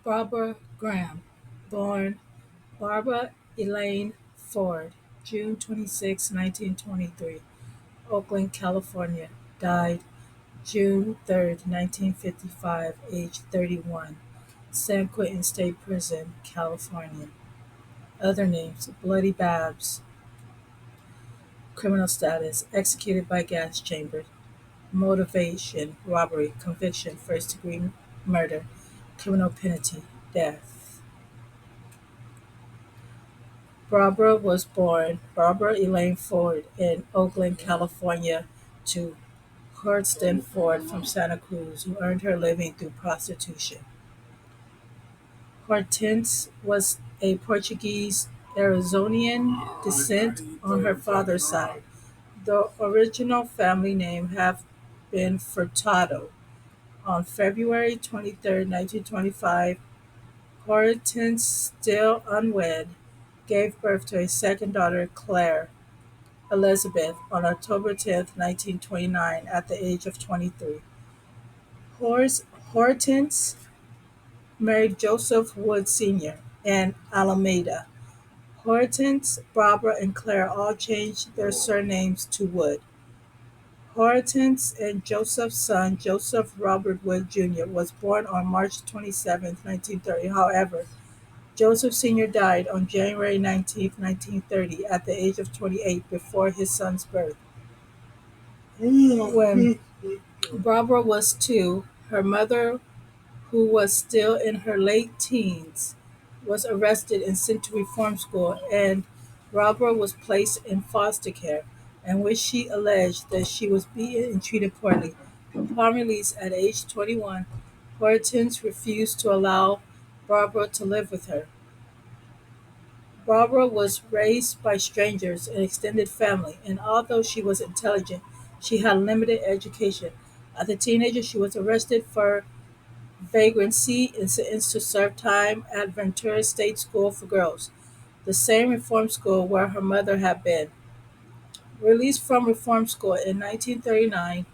Barbara Graham, born Barbara Elaine Ford, June 26, 1923, Oakland, California, died June 3rd, 1955, age 31, San Quentin State Prison, California. Other names: Bloody Babs, criminal status, executed by gas chamber, motivation, robbery, conviction, first degree murder, criminal penalty, death. Barbara was born Barbara Elaine Ford in Oakland, California, to Hurston Ford from Santa Cruz, who earned her living through prostitution. Hortense was a Portuguese Arizonian descent on her father's side. The original family name had been Furtado. On February 23rd, 1925, Hortense, still unwed, gave birth to a second daughter, Claire Elizabeth, on October 10th, 1929, at the age of 23. Hortense married Joseph Wood Sr. in Alameda. Hortense, Barbara, and Claire all changed their surnames to Wood. Hortense and Joseph's son, Joseph Robert Wood Jr., was born on March 27, 1930. However, Joseph Sr. died on January 19th, 1930, at the age of 28, before his son's birth. When Barbara was two, her mother, who was still in her late teens, was arrested and sent to reform school, and Barbara was placed in foster care, in which she alleged that she was beaten and treated poorly. Upon release at age 21, Hortense refused to allow Barbara to live with her. Barbara was raised by strangers and extended family, and although she was intelligent, she had limited education. As a teenager, she was arrested for vagrancy and sentenced to serve time at Ventura State School for Girls, the same reform school where her mother had been. Released from reform school in 1939,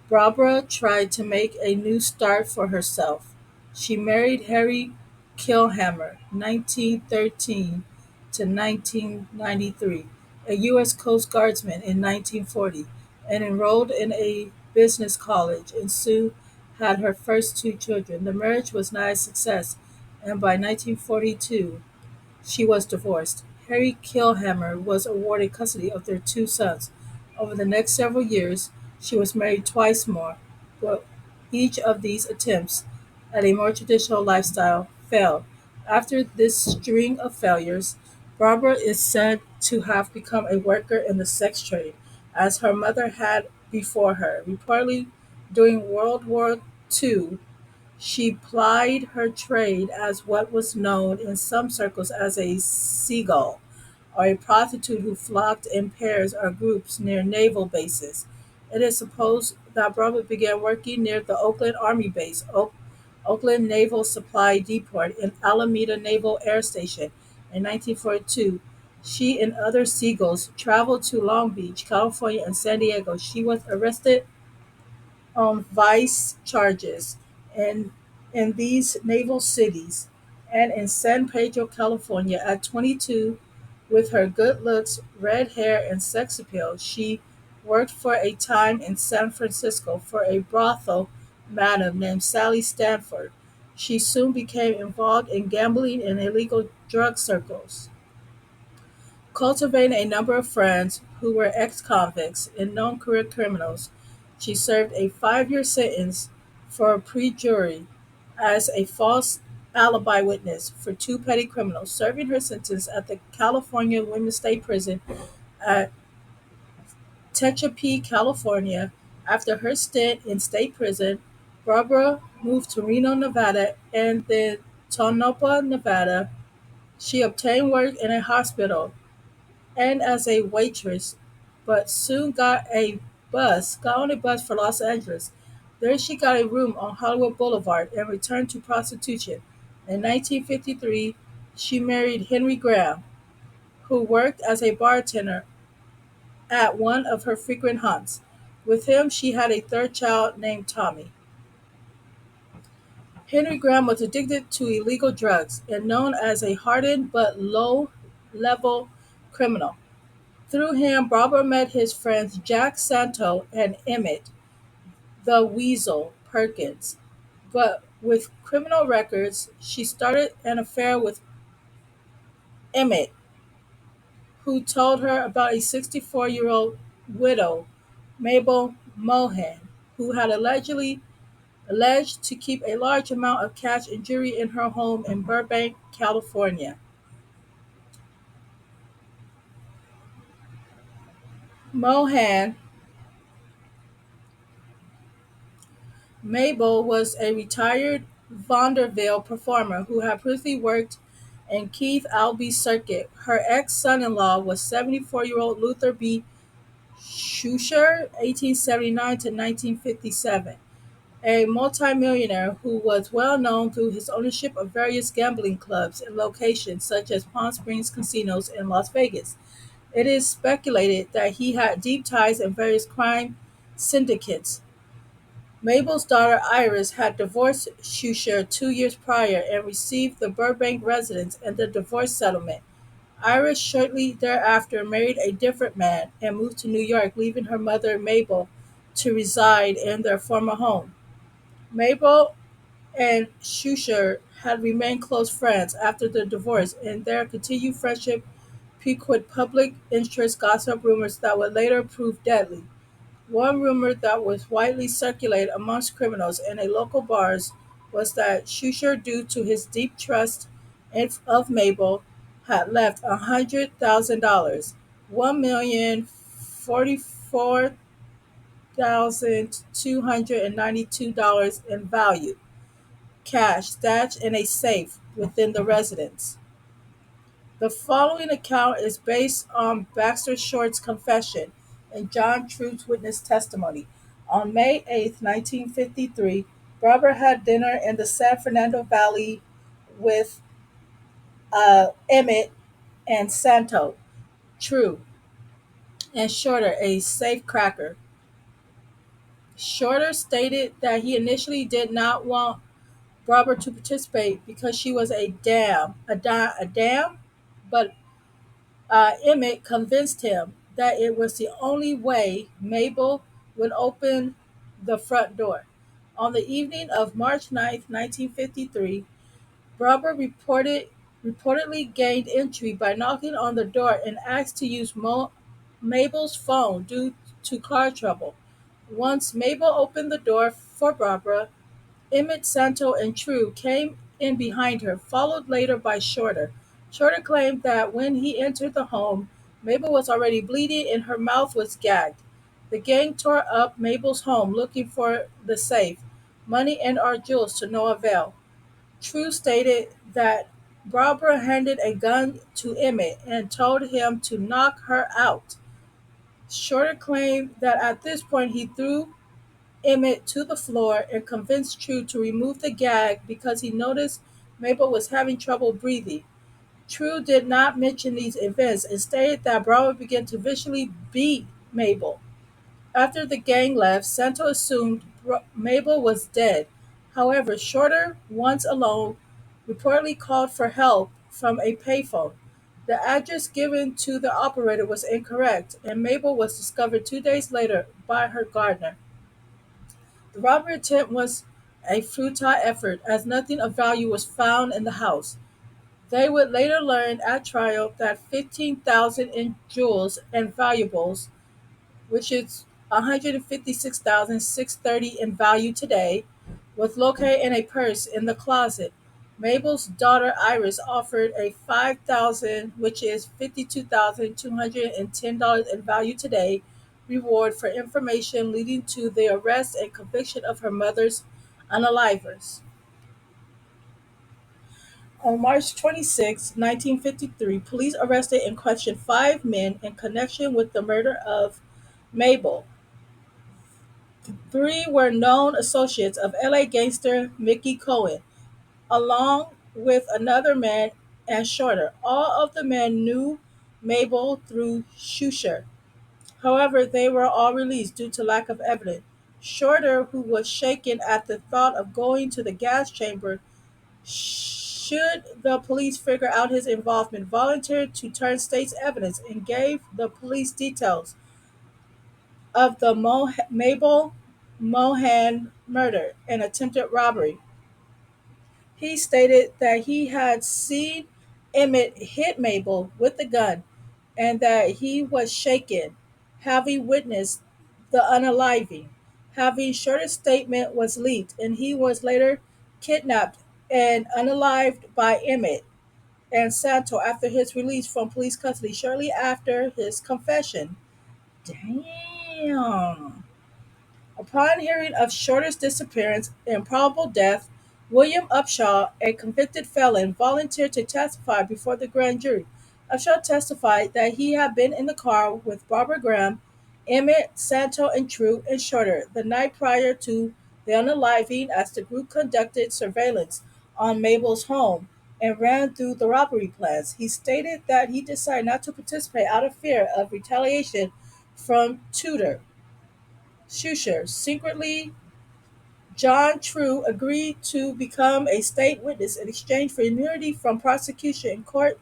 Barbara tried to make a new start for herself. She married Harry Kilhammer (1913 to 1993), a U.S. Coast Guardsman in 1940, and enrolled in a business college, and soon had her first two children. The marriage was not a success, and by 1942 she was divorced. Harry Kilhammer was awarded custody of their two sons. Over the next several years, she was married twice more, but each of these attempts at a more traditional lifestyle failed. After this string of failures, Barbara is said to have become a worker in the sex trade, as her mother had before her. Reportedly, during World War II, she plied her trade as what was known in some circles as a seagull, or a prostitute who flocked in pairs or groups near naval bases. It is supposed that Barbara began working near the Oakland Army Base, Oakland Naval Supply Depot, and Alameda Naval Air Station. In 1942, she and other seagulls traveled to Long Beach, California, and San Diego. She was arrested on vice charges in in these naval cities, and in San Pedro, California. At 22, with her good looks, red hair, and sex appeal, she worked for a time in San Francisco for a brothel madam named Sally Stanford. She soon became involved in gambling and illegal drug circles. Cultivating a number of friends who were ex-convicts and known career criminals, she served a 5-year sentence for perjury as a false alibi witness for two petty criminals, serving her sentence at the California Women's State Prison at Tehachapi, California. After her stint in state prison, Barbara moved to Reno, Nevada, and then Tonopah, Nevada. She obtained work in a hospital and as a waitress, but soon got on a bus for Los Angeles. There she got a room on Hollywood Boulevard and returned to prostitution. In 1953, she married Henry Graham, who worked as a bartender at one of her frequent haunts. With him, she had a third child named Tommy. Henry Graham was addicted to illegal drugs and known as a hardened but low level criminal. Through him, Barber met his friends Jack Santo and Emmett the Weasel Perkins. But with criminal records, she started an affair with Emmett, who told her about a 64-year-old widow, Mabel Mohan, who had alleged to keep a large amount of cash and jewelry in her home in Burbank, California. Mohan Mabel was a retired vaudeville performer who had previously worked in Keith Albie's circuit. Her ex-son-in-law was 74-year-old Luther B. Schuscher, 1879 to 1957, a multimillionaire who was well known through his ownership of various gambling clubs in locations such as Palm Springs casinos and Las Vegas. It is speculated that he had deep ties in various crime syndicates. Mabel's daughter Iris had divorced Schuscher 2 years prior and received the Burbank residence and the divorce settlement. Iris shortly thereafter married a different man and moved to New York, leaving her mother Mabel to reside in their former home. Mabel and Schuscher had remained close friends after the divorce, and their continued friendship piqued public interest gossip rumors that would later prove deadly. One rumor that was widely circulated amongst criminals in a local bars was that Schuscher, due to his deep trust of Mabel, had left $100,000, $1,044,292 in value, cash stashed in a safe within the residence. The following account is based on Baxter Short's confession and John Truth's witness testimony. On May 8, 1953, Barbara had dinner in the San Fernando Valley with Emmett and Santo, True, and Shorter, a safecracker. Shorter stated that he initially did not want Barbara to participate because she was a dam, but Emmett convinced him that it was the only way Mabel would open the front door. On the evening of March 9, 1953, Barber reportedly gained entry by knocking on the door and asked to use Mabel's phone due to car trouble. Once Mabel opened the door for Barbara, Emmett, Santo, and True came in behind her, followed later by Shorter. Shorter claimed that when he entered the home, Mabel was already bleeding and her mouth was gagged. The gang tore up Mabel's home looking for the safe, money, and our jewels to no avail. True stated that Barbara handed a gun to Emmett and told him to knock her out. Shorter claimed that at this point he threw Emmett to the floor and convinced True to remove the gag because he noticed Mabel was having trouble breathing. True did not mention these events and stated that Bravo began to viciously beat Mabel. After the gang left, Santo assumed Mabel was dead. However, Shorter, once alone, reportedly called for help from a payphone. The address given to the operator was incorrect, and Mabel was discovered 2 days later by her gardener. The robbery attempt was a futile effort as nothing of value was found in the house. They would later learn at trial that 15,000 in jewels and valuables, which is 156,630 in value today, was located in a purse in the closet. Mabel's daughter Iris offered a 5,000, which is $52,210 in value today, reward for information leading to the arrest and conviction of her mother's unalivers. On March 26, 1953, police arrested and questioned 5 men in connection with the murder of Mabel. 3 were known associates of LA gangster Mickey Cohen, along with another man and Shorter. All of the men knew Mabel through Schuscher. However, they were all released due to lack of evidence. Shorter, who was shaken at the thought of going to the gas chamber should the police figure out his involvement, volunteered to turn state's evidence and gave the police details of the Mabel Mohan murder and attempted robbery. He stated that he had seen Emmett hit Mabel with the gun and that he was shaken, having witnessed the unaliving. Having Shorter's statement was leaked, and he was later kidnapped and unalived by Emmett and Santo after his release from police custody shortly after his confession. Damn. Upon hearing of Shorter's disappearance and probable death, William Upshaw, a convicted felon, volunteered to testify before the grand jury. Upshaw testified that he had been in the car with Barbara Graham, Emmett, Santo, and True and Shorter the night prior to the unaliving as the group conducted surveillance on Mabel's home and ran through the robbery plans. He stated that he decided not to participate out of fear of retaliation from Tudor. Shusher. Secretly, John True agreed to become a state witness in exchange for immunity from prosecution in court.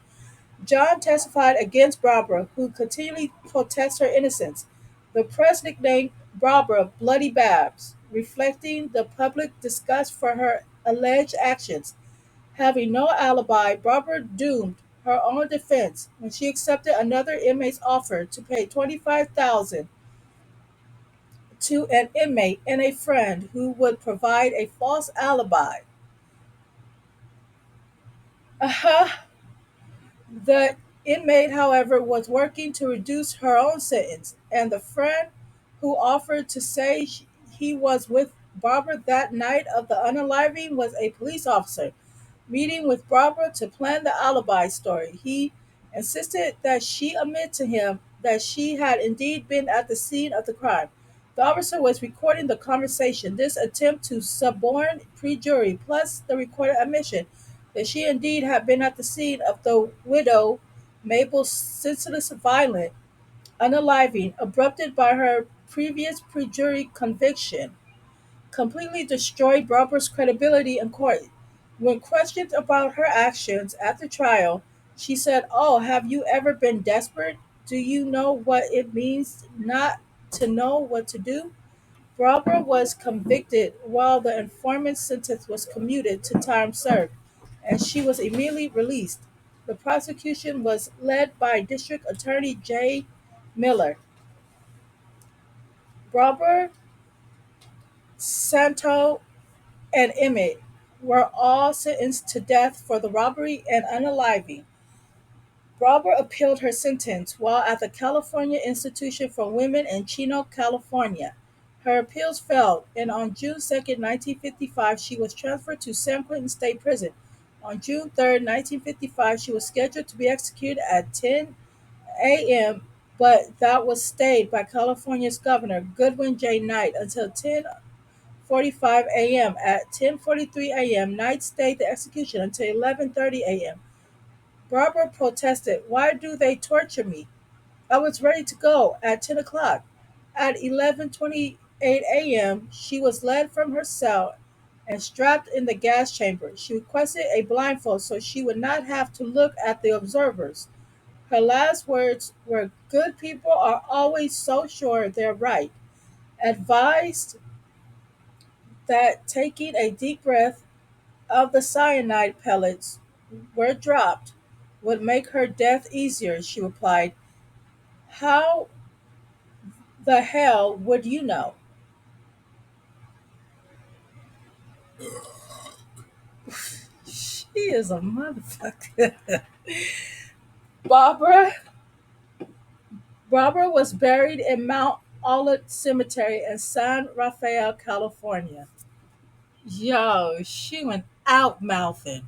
John testified against Barbara, who continually protests her innocence. The press nicknamed Barbara Bloody Babs, reflecting the public disgust for her alleged actions. Having no alibi, Barbara doomed her own defense when she accepted another inmate's offer to pay 25,000 to an inmate and a friend who would provide a false alibi. Uh-huh. The inmate, however, was working to reduce her own sentence, and the friend who offered to say he was with Barbara that night of the unaliving was a police officer meeting with Barbara to plan the alibi story. He insisted that she admit to him that she had indeed been at the scene of the crime. The officer was recording the conversation. This attempt to suborn pre-jury, plus the recorded admission that she indeed had been at the scene of the widow Mabel's senseless, violent unaliving, abrupted by her previous pre-jury conviction, completely destroyed Barbara's credibility in court. When questioned about her actions at the trial, she said, "Oh, have you ever been desperate? Do you know what it means not to know what to do?" Barbara was convicted while the informant's sentence was commuted to time served, and she was immediately released. The prosecution was led by District Attorney J. Miller. Barbara, Santo, and Emmett were all sentenced to death for the robbery and unaliving. Barbara appealed her sentence while at the California Institution for Women in Chino, California. Her appeals failed, and on June 2, 1955, she was transferred to San Quentin State Prison. On June 3, 1955, she was scheduled to be executed at 10 a.m., but that was stayed by California's Governor Goodwin J. Knight until 10:45 a.m. At 10:43 a.m., Knight stayed the execution until 11:30 a.m. Barbara protested, "Why do they torture me? I was ready to go at 10 o'clock." At 11:28 a.m., she was led from her cell and strapped in the gas chamber. She requested a blindfold so she would not have to look at the observers. Her last words were, "Good people are always so sure they're right," advised that taking a deep breath of the cyanide pellets were dropped would make her death easier. She replied, "How the hell would you know?" She is a motherfucker. Barbara Barbara was buried in Mount Olivet Cemetery in San Rafael, California. Yo, she went out mouthing.